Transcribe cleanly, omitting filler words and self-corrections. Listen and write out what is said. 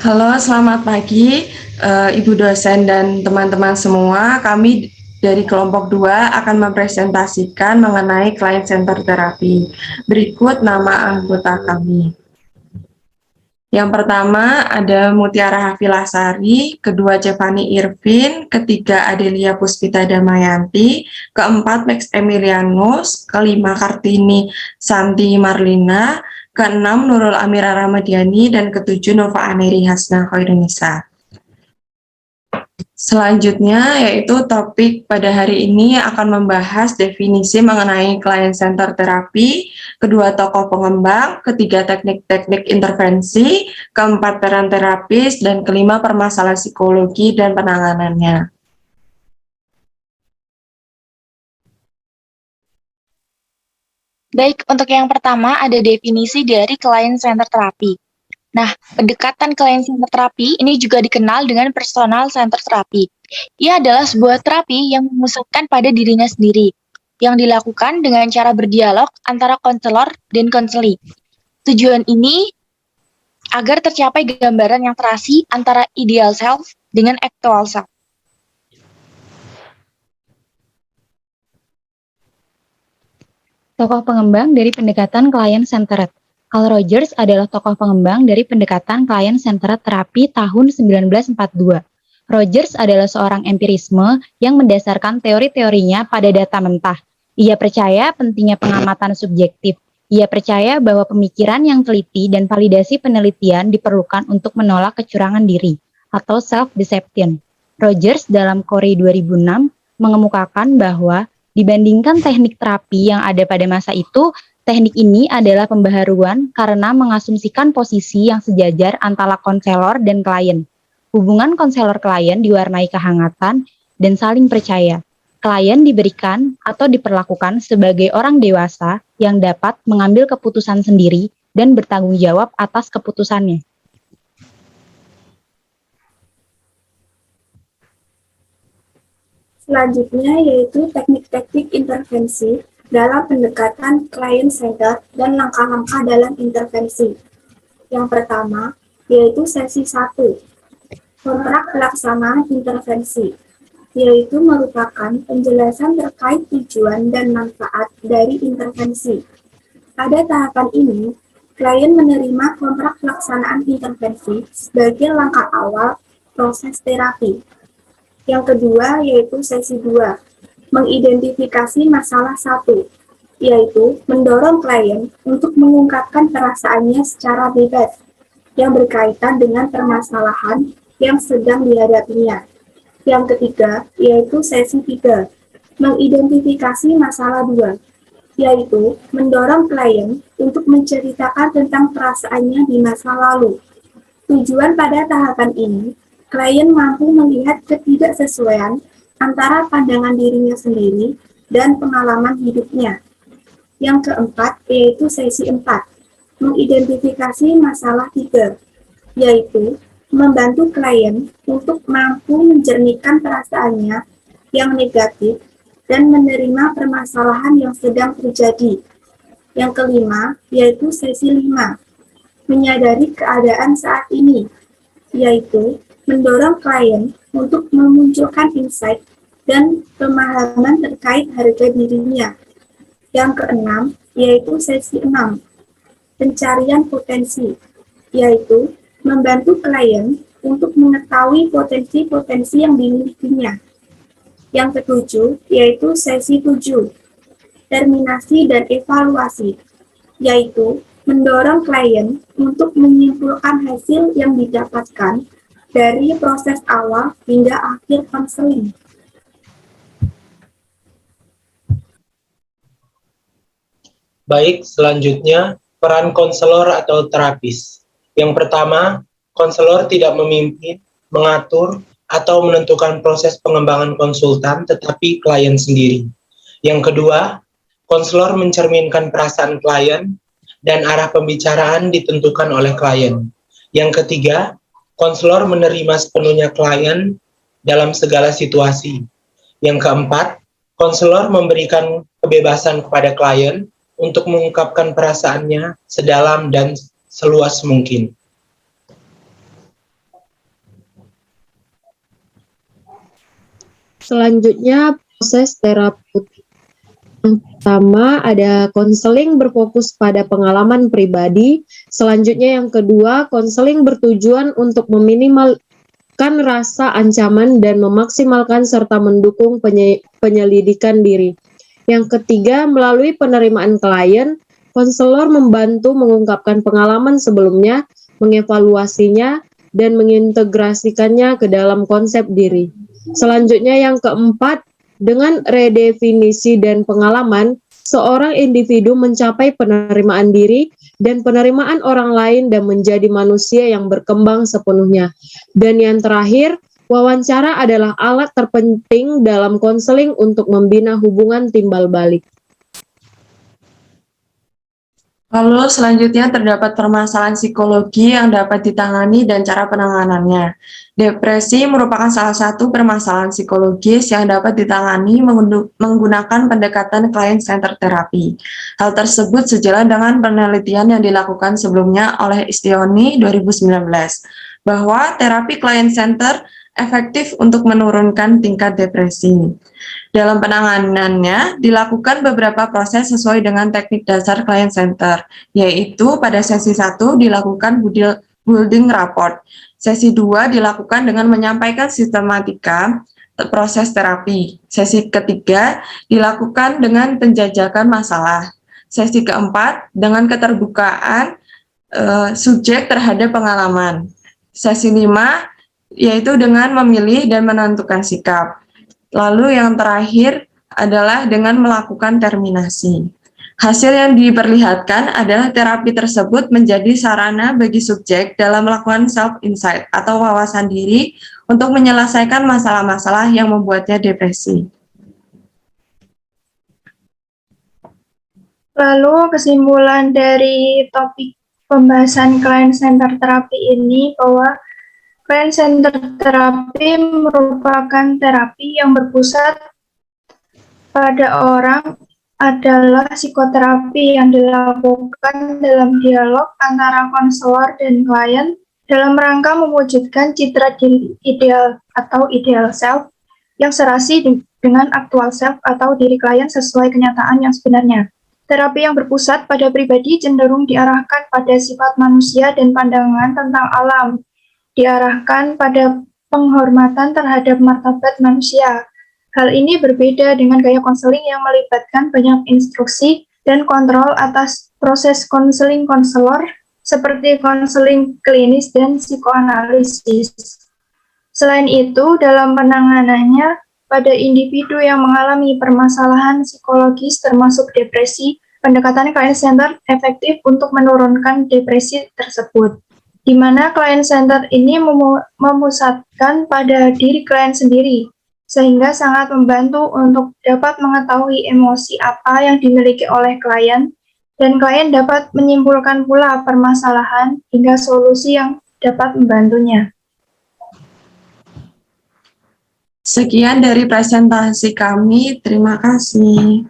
Halo, selamat pagi, Ibu dosen dan teman-teman semua. Kami dari kelompok 2 akan mempresentasikan mengenai client center terapi. Berikut nama anggota kami. Yang pertama ada Mutiara Hafilasari, kedua Cevani Irvin, ketiga Adelia Puspita Damayanti, keempat Max Emilianus, kelima Kartini Santi Marlina, keenam Nurul Amira Ramadiani, dan ketujuh Nova Aneri Hasna Khairunisa. Selanjutnya yaitu topik pada hari ini akan membahas definisi mengenai client center terapi, kedua tokoh pengembang, ketiga teknik-teknik intervensi, keempat peran terapis, dan kelima permasalahan psikologi dan penanganannya. Baik, untuk yang pertama ada definisi dari client center terapi. Nah, pendekatan client center terapi ini juga dikenal dengan personal center terapi. Ia adalah sebuah terapi yang memusatkan pada dirinya sendiri, yang dilakukan dengan cara berdialog antara konselor dan konseli. Tujuan ini agar tercapai gambaran yang terasi antara ideal self dengan actual self. Tokoh pengembang dari pendekatan client-centered. Carl Rogers adalah tokoh pengembang dari pendekatan client-centered terapi tahun 1942. Rogers adalah seorang empirisme yang mendasarkan teori-teorinya pada data mentah. Ia percaya pentingnya pengamatan subjektif. Ia percaya bahwa pemikiran yang teliti dan validasi penelitian diperlukan untuk menolak kecurangan diri atau self-deception. Rogers dalam Corey 2006 mengemukakan bahwa dibandingkan teknik terapi yang ada pada masa itu, teknik ini adalah pembaharuan karena mengasumsikan posisi yang sejajar antara konselor dan klien. Hubungan konselor-klien diwarnai kehangatan dan saling percaya. Klien diberikan atau diperlakukan sebagai orang dewasa yang dapat mengambil keputusan sendiri dan bertanggung jawab atas keputusannya. Selanjutnya yaitu teknik-teknik intervensi dalam pendekatan client center dan langkah-langkah dalam intervensi. Yang pertama yaitu sesi 1, kontrak pelaksanaan intervensi, yaitu merupakan penjelasan terkait tujuan dan manfaat dari intervensi. Pada tahapan ini, klien menerima kontrak pelaksanaan intervensi sebagai langkah awal proses terapi. Yang kedua yaitu sesi 2, mengidentifikasi masalah 1, yaitu mendorong klien untuk mengungkapkan perasaannya secara bebas yang berkaitan dengan permasalahan yang sedang dihadapinya. Yang ketiga yaitu sesi 3, mengidentifikasi masalah 2, yaitu mendorong klien untuk menceritakan tentang perasaannya di masa lalu. Tujuan pada tahapan ini, klien mampu melihat ketidaksesuaian antara pandangan dirinya sendiri dan pengalaman hidupnya. Yang keempat yaitu sesi 4, mengidentifikasi masalah 3, yaitu membantu klien untuk mampu menjernihkan perasaannya yang negatif dan menerima permasalahan yang sedang terjadi. Yang kelima yaitu sesi 5, menyadari keadaan saat ini, yaitu mendorong klien untuk memunculkan insight dan pemahaman terkait harga dirinya. Yang keenam, yaitu sesi 6, pencarian potensi, yaitu membantu klien untuk mengetahui potensi-potensi yang dimilikinya. Yang ketujuh, yaitu sesi 7, terminasi dan evaluasi, yaitu mendorong klien untuk menyimpulkan hasil yang didapatkan dari proses awal hingga akhir konseling. Baik, selanjutnya peran konselor atau terapis. Yang pertama, konselor tidak memimpin, mengatur, atau menentukan proses pengembangan konsultan, tetapi klien sendiri. Yang kedua, konselor mencerminkan perasaan klien dan arah pembicaraan ditentukan oleh klien. Yang ketiga, konselor menerima sepenuhnya klien dalam segala situasi. Yang keempat, konselor memberikan kebebasan kepada klien untuk mengungkapkan perasaannya sedalam dan seluas mungkin. Selanjutnya, proses terapeutik. Yang pertama ada konseling berfokus pada pengalaman pribadi. Selanjutnya yang kedua, konseling bertujuan untuk meminimalkan rasa ancaman dan memaksimalkan serta mendukung penyelidikan diri. Yang ketiga, melalui penerimaan klien, konselor membantu mengungkapkan pengalaman sebelumnya, mengevaluasinya, dan mengintegrasikannya ke dalam konsep diri. Selanjutnya yang keempat, dengan redefinisi dan pengalaman, seorang individu mencapai penerimaan diri dan penerimaan orang lain dan menjadi manusia yang berkembang sepenuhnya. Dan yang terakhir, wawancara adalah alat terpenting dalam konseling untuk membina hubungan timbal balik. Lalu selanjutnya terdapat permasalahan psikologi yang dapat ditangani dan cara penanganannya. Depresi merupakan salah satu permasalahan psikologis yang dapat ditangani menggunakan pendekatan client-centered therapy. Hal tersebut sejalan dengan penelitian yang dilakukan sebelumnya oleh Istioni 2019, bahwa terapi client-centered efektif untuk menurunkan tingkat depresi. Dalam penanganannya, dilakukan beberapa proses sesuai dengan teknik dasar client center, yaitu pada sesi 1 dilakukan building rapport, sesi 2 dilakukan dengan menyampaikan sistematika proses terapi, sesi ketiga dilakukan dengan penjajakan masalah, sesi keempat dengan keterbukaan subjek terhadap pengalaman, sesi 5 yaitu dengan memilih dan menentukan sikap. Lalu yang terakhir adalah dengan melakukan terminasi. Hasil yang diperlihatkan adalah terapi tersebut menjadi sarana bagi subjek dalam melakukan self-insight atau wawasan diri untuk menyelesaikan masalah-masalah yang membuatnya depresi. Lalu kesimpulan dari topik pembahasan client-centered therapy ini bahwa client-centered therapy merupakan terapi yang berpusat pada orang, adalah psikoterapi yang dilakukan dalam dialog antara konselor dan klien dalam rangka mewujudkan citra diri ideal atau ideal self yang serasi dengan aktual self atau diri klien sesuai kenyataan yang sebenarnya. Terapi yang berpusat pada pribadi cenderung diarahkan pada sifat manusia dan pandangan tentang alam, diarahkan pada penghormatan terhadap martabat manusia. Hal ini berbeda dengan gaya konseling yang melibatkan banyak instruksi dan kontrol atas proses konseling konselor seperti konseling klinis dan psikoanalisis. Selain itu, dalam penanganannya pada individu yang mengalami permasalahan psikologis termasuk depresi, pendekatan client-centered efektif untuk menurunkan depresi tersebut, di mana client-centered ini memusatkan pada diri klien sendiri, sehingga sangat membantu untuk dapat mengetahui emosi apa yang dimiliki oleh klien, dan klien dapat menyimpulkan pula permasalahan hingga solusi yang dapat membantunya. Sekian dari presentasi kami, terima kasih.